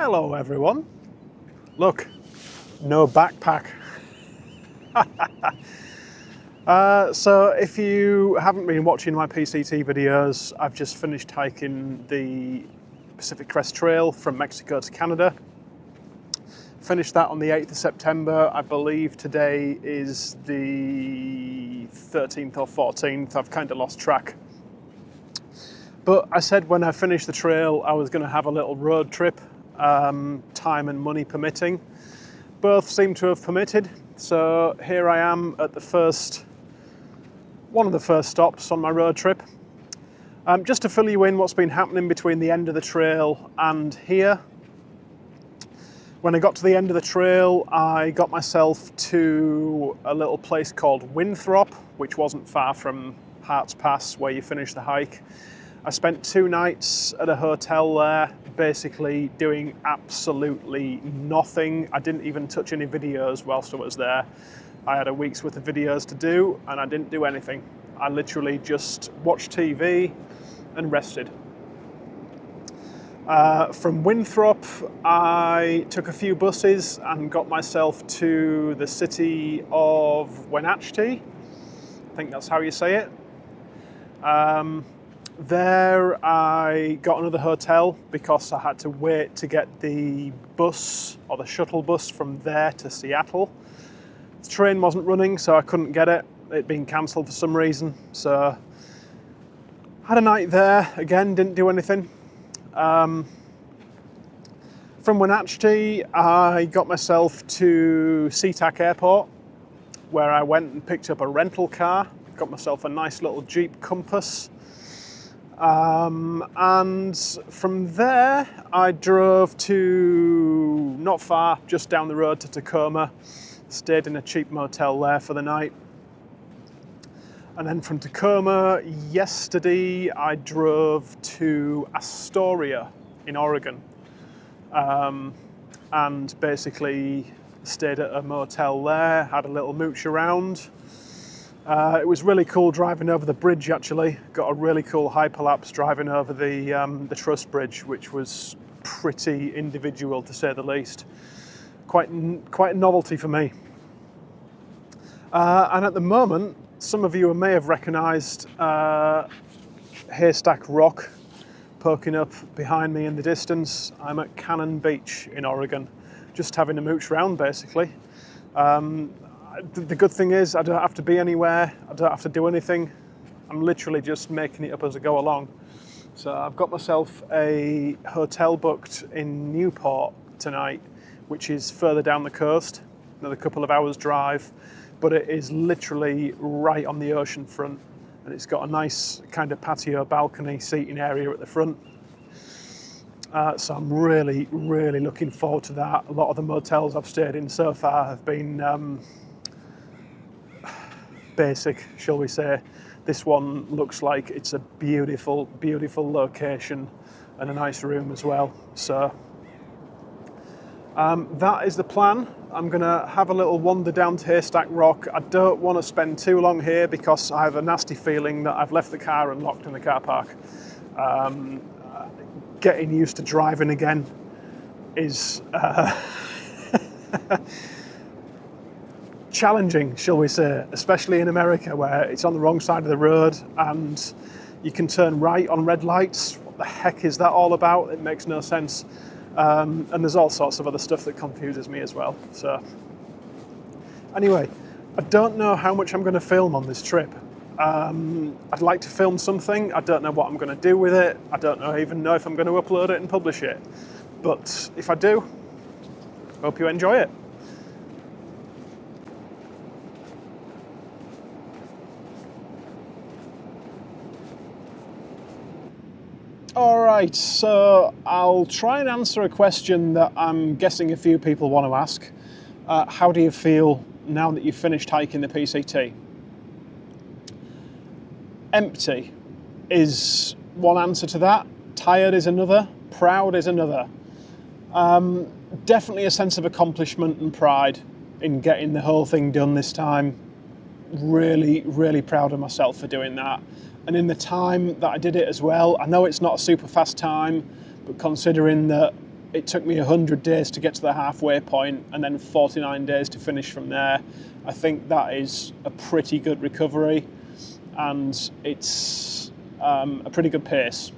Hello everyone. Look, no backpack. So if you haven't been watching my PCT videos, I've just finished hiking the Pacific Crest Trail from Mexico to Canada. Finished that on the 8th of September. I believe today is the 13th or 14th. I've kind of lost track. But I said when I finished the trail, I was going to have a little road trip, time and money permitting. Both seem to have permitted. So here I am at one of the first stops on my road trip. Just to fill you in what's been happening between the end of the trail and here. When I got to the end of the trail, I got myself to a little place called Winthrop, which wasn't far from Hart's Pass, where you finish the hike. I spent 2 nights at a hotel there, basically doing absolutely nothing. I didn't even touch any videos whilst I was there. I had a week's worth of videos to do, and I didn't do anything. I literally just watched TV and rested. From Winthrop, I took a few buses and got myself to the city of Wenatchee. I think that's how you say it. There I got another hotel because I had to wait to get the bus or the shuttle bus from there to Seattle. The train wasn't running, so I couldn't get it. It'd been cancelled for some reason. So had a night there, again, didn't do anything. From Wenatchee, I got myself to SeaTac Airport, where I went and picked up a rental car, got myself a nice little Jeep Compass. And from there, I drove to, not far, just down the road to Tacoma, stayed in a cheap motel there for the night. And then from Tacoma, yesterday, I drove to Astoria in Oregon. And basically stayed at a motel there, had a little mooch around. It was really cool driving over the bridge, actually. Got a really cool hyperlapse driving over the truss bridge, which was pretty individual, to say the least. Quite a novelty for me. And at the moment, some of you may have recognised Haystack Rock poking up behind me in the distance. I'm at Cannon Beach in Oregon, just having a mooch round, basically. The good thing is I don't have to be anywhere, I don't have to do anything. I'm literally just making it up as I go along. So I've got myself a hotel booked in Newport tonight, which is further down the coast, another couple of hours drive, but it is literally right on the ocean front, and it's got a nice kind of patio balcony seating area at the front. So I'm really, really looking forward to that. A lot of the motels I've stayed in so far have been basic, shall we say. This one looks like it's a beautiful, beautiful location and a nice room as well. So that is the plan. I'm going to have a little wander down to Haystack Rock. I don't want to spend too long here because I have a nasty feeling that I've left the car unlocked in the car park. Getting used to driving again is challenging, shall we say, especially in America where it's on the wrong side of the road and you can turn right on red lights. What the heck is that all about? It makes no sense. And there's all sorts of other stuff that confuses me as well. So anyway, I don't know how much I'm going to film on this trip. I'd like to film something. I don't know what I'm going to do with it. I don't even know if I'm going to upload it and publish it. But if I do, hope you enjoy it. All right, so I'll try and answer a question that I'm guessing a few people want to ask. How do you feel now that you've finished hiking the PCT? Empty is one answer to that. Tired is another. Proud is another. Definitely a sense of accomplishment and pride in getting the whole thing done this time. Really, really proud of myself for doing that. And in the time that I did it as well, I know it's not a super fast time, but considering that it took me 100 days to get to the halfway point and then 49 days to finish from there. I think that is a pretty good recovery, and it's a pretty good pace.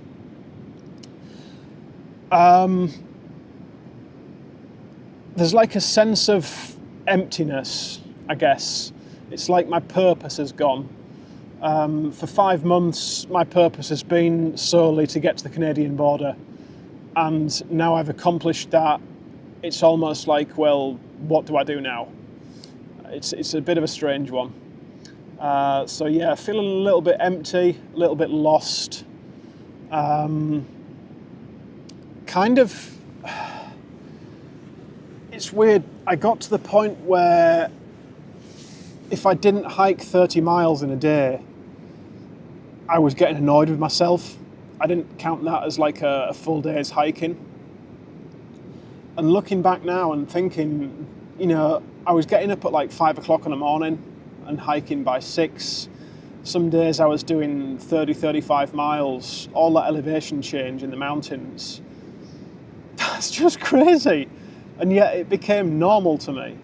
There's like a sense of emptiness, I guess. It's like my purpose has gone. For 5 months, my purpose has been solely to get to the Canadian border. And now I've accomplished that. It's almost like, well, what do I do now? It's a bit of a strange one. So yeah, feeling a little bit empty, a little bit lost. Kind of, it's weird. I got to the point where if I didn't hike 30 miles in a day, I was getting annoyed with myself. I didn't count that as like a full day's hiking. And looking back now and thinking, you know, I was getting up at like 5 o'clock in the morning and hiking by 6. Some days I was doing 30, 35 miles, all that elevation change in the mountains. That's just crazy. And yet it became normal to me.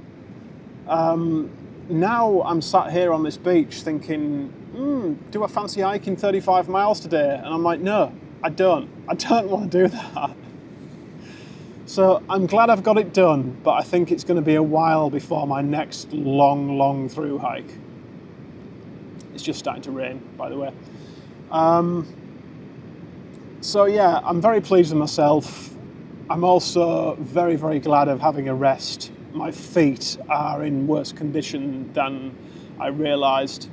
Now I'm sat here on this beach thinking, do I fancy hiking 35 miles today? And I'm like, no, I don't. I don't want to do that. So I'm glad I've got it done, but I think it's going to be a while before my next long through hike. It's just starting to rain, by the way. So yeah, I'm very pleased with myself. I'm also very glad of having a rest. My feet are in worse condition than I realised.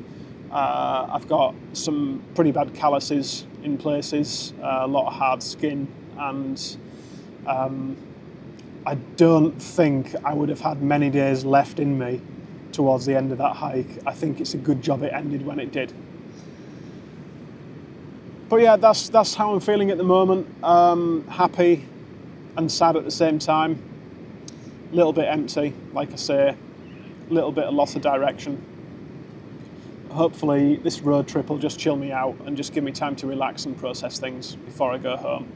I've got some pretty bad calluses in places, a lot of hard skin, and I don't think I would have had many days left in me towards the end of that hike. I think it's a good job it ended when it did. But yeah, that's how I'm feeling at the moment. Happy and sad at the same time. A little bit empty, like I say, a little bit of loss of direction. Hopefully this road trip will just chill me out and just give me time to relax and process things before I go home.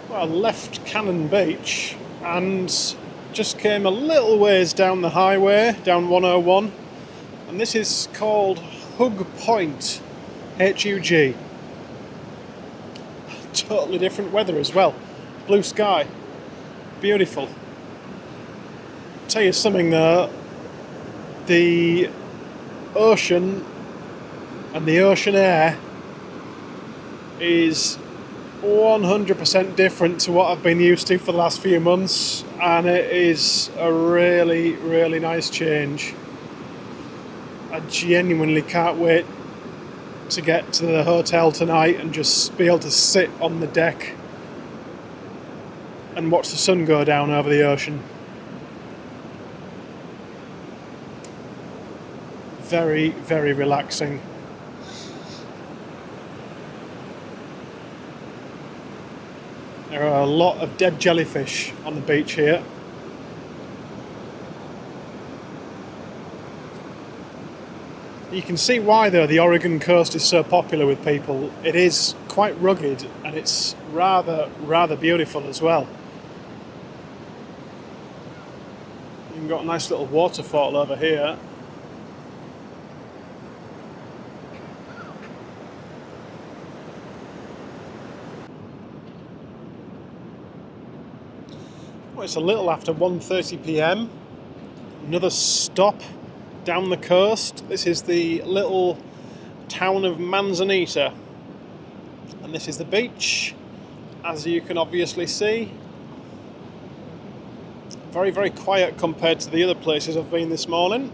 Well, I left Cannon Beach and just came a little ways down the highway, down 101, and this is called Hug Point, H-U-G. Totally different weather as well. Blue sky, beautiful. Tell you something though, the ocean and the ocean air is 100% different to what I've been used to for the last few months, and it is a really nice change. I genuinely can't wait to get to the hotel tonight and just be able to sit on the deck and watch the sun go down over the ocean. Very relaxing. There are a lot of dead jellyfish on the beach here. You can see why though the Oregon coast is so popular with people. It is quite rugged and it's rather beautiful as well. You've got a nice little waterfall over here. Well, it's a little after 1:30 p.m. Another stop down the coast. This is the little town of Manzanita. And this is the beach, as you can obviously see. Very, very quiet compared to the other places I've been this morning.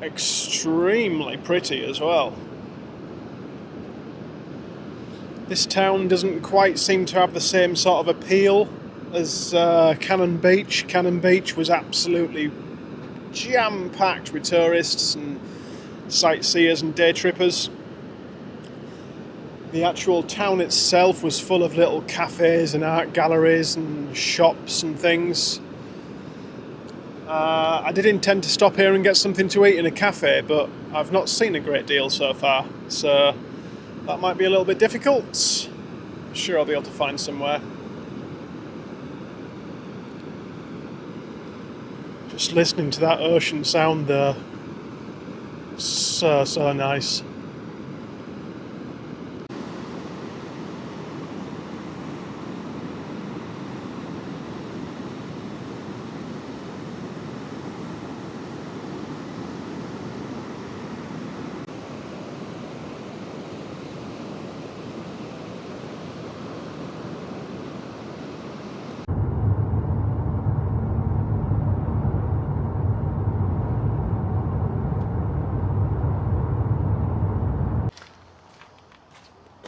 Extremely pretty as well. This town doesn't quite seem to have the same sort of appeal as Cannon Beach. Cannon Beach was absolutely jam-packed with tourists and sightseers and day trippers. The actual town itself was full of little cafes and art galleries and shops and things. I did intend to stop here and get something to eat in a cafe, but I've not seen a great deal so far, so that might be a little bit difficult. I'm sure I'll be able to find somewhere. Just listening to that ocean sound there. So nice.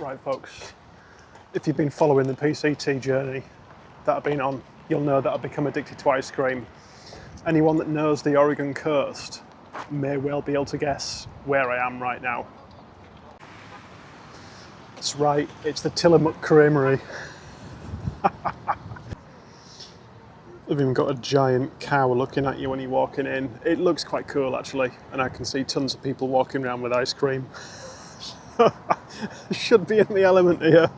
Right folks, if you've been following the PCT journey that I've been on, you'll know that I've become addicted to ice cream. Anyone that knows the Oregon coast may well be able to guess where I am right now. That's right, it's the Tillamook Creamery. They've even got a giant cow looking at you when you're walking in. It looks quite cool actually, and I can see tons of people walking around with ice cream. Should be in the element here.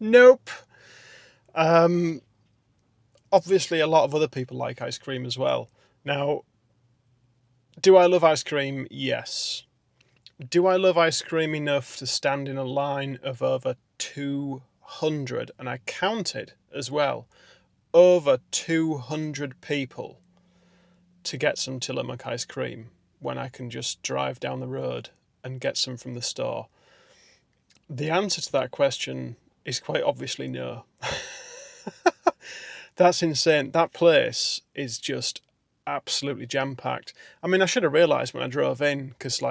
Nope. Obviously a lot of other people like ice cream as well. Now, do I love ice cream? Yes. Do I love ice cream enough to stand in a line of over 200, and I counted as well, over 200 people to get some Tillamook ice cream when I can just drive down the road and get some from the store? The answer to that question is quite obviously no. That's insane. That place is just absolutely jam-packed. I mean, I should have realised when I drove in, because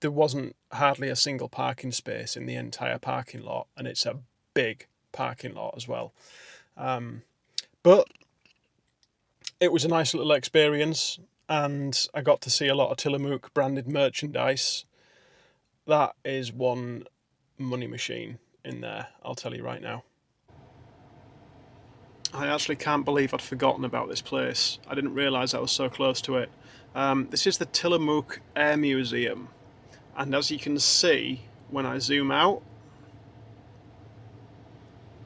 there wasn't hardly a single parking space in the entire parking lot, and it's a big parking lot as well. But it was a nice little experience, and I got to see a lot of Tillamook branded merchandise. That is one money machine in there, I'll tell you right now. I actually can't believe I'd forgotten about this place. I didn't realise I was so close to it. This is the Tillamook Air Museum, and as you can see when I zoom out,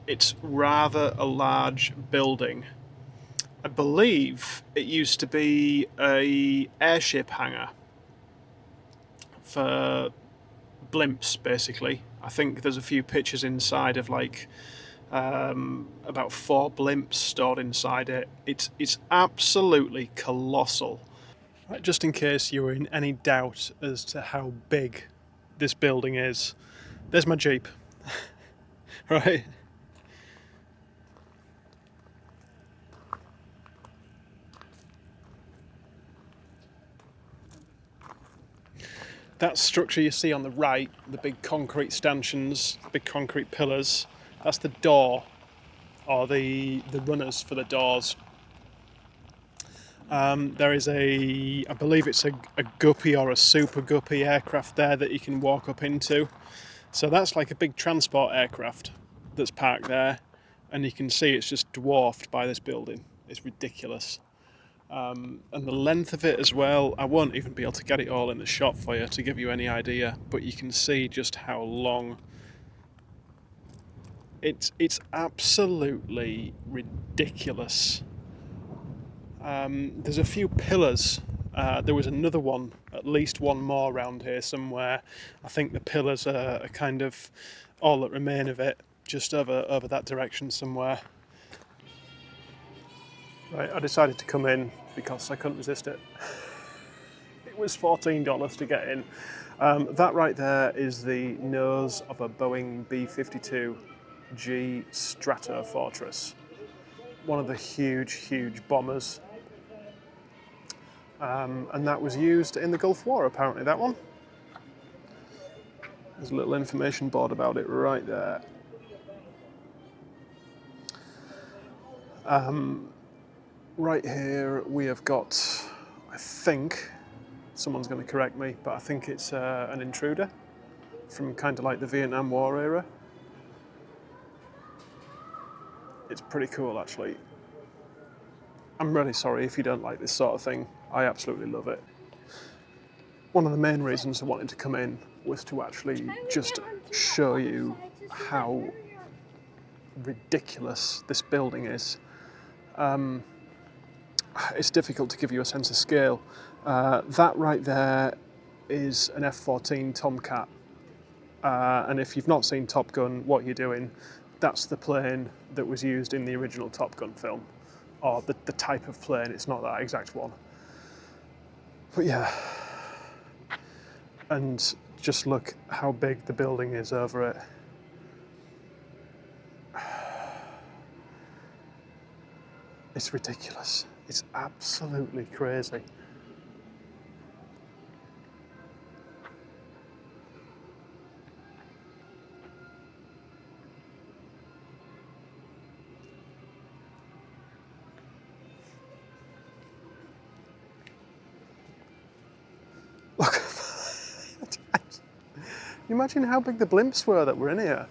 it's rather a large building. I believe it used to be an airship hangar for blimps, basically. I think there's a few pictures inside of about 4 blimps stored inside it. It's absolutely colossal. Right, just in case you were in any doubt as to how big this building is, there's my Jeep. Right. That structure you see on the right, the big concrete stanchions, big concrete pillars, that's the door or the runners for the doors. There is I believe it's a guppy or a super guppy aircraft there that you can walk up into. So that's like a big transport aircraft that's parked there, and you can see it's just dwarfed by this building. It's ridiculous. And the length of it as well, I won't even be able to get it all in the shot for you to give you any idea, but you can see just how long. It's absolutely ridiculous. There's a few pillars. There was another one, at least one more around here somewhere. I think the pillars are kind of all that remain of it, just over that direction somewhere. Right, I decided to come in because I couldn't resist it. It was $14 to get in. That right there is the nose of a Boeing B-52G Stratofortress. One of the huge bombers. And that was used in the Gulf War, apparently, that one. There's a little information board about it right there. Right here we have got, I think, someone's going to correct me, but I think it's an intruder from kind of like the Vietnam War era. It's pretty cool, actually. I'm really sorry if you don't like this sort of thing. I absolutely love it. One of the main reasons I wanted to come in was to actually just show you how ridiculous this building is. It's difficult to give you a sense of scale. That right there is an F-14 Tomcat. And if you've not seen Top Gun, what you're doing, that's the plane that was used in the original Top Gun film. Or the type of plane, it's not that exact one. But yeah. And just look how big the building is over it. It's ridiculous. It's absolutely crazy. Look. Can you imagine how big the blimps were that were in here?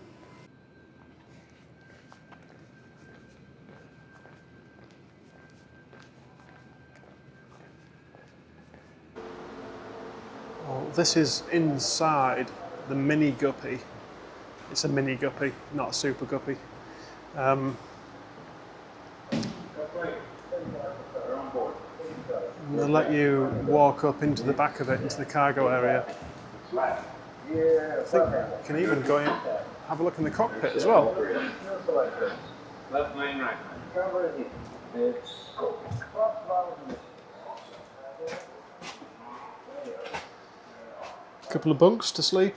Well, this is inside the mini guppy. It's a mini guppy, not a super guppy. And they'll let you walk up into the back of it, into the cargo area. I think you can even go in, have a look in the cockpit as well. Left lane, right. Couple of bunks to sleep,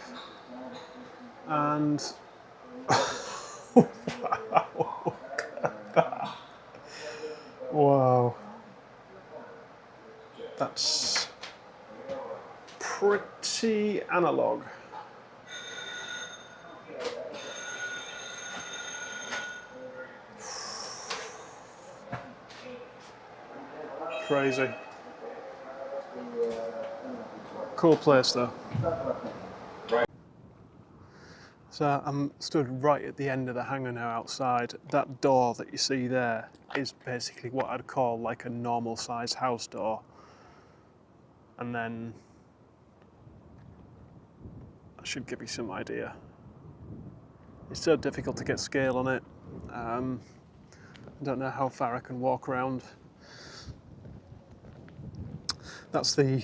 and wow, look at that. Wow, that's pretty analog. Crazy. Cool place though. So I'm stood right at the end of the hangar now outside. That door that you see there is basically what I'd call like a normal size house door. And then that should give you some idea. It's so difficult to get scale on it. I don't know how far I can walk around. That's the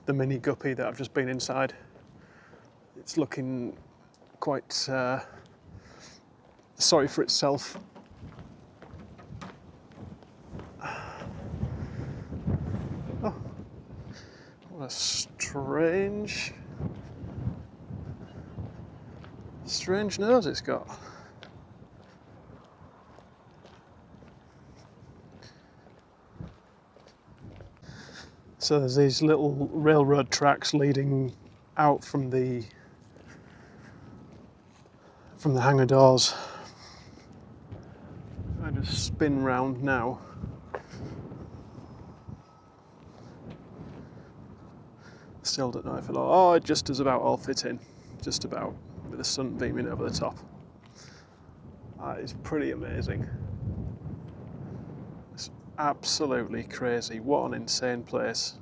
mini guppy that I've just been inside. It's looking quite sorry for itself. Oh, what a strange nose it's got. So there's these little railroad tracks leading out from the hangar doors. spin round now. Still don't know if it'll... Oh, it just does about all fit in. Just about, with the sun beaming over the top. That is pretty amazing. It's absolutely crazy. What an insane place.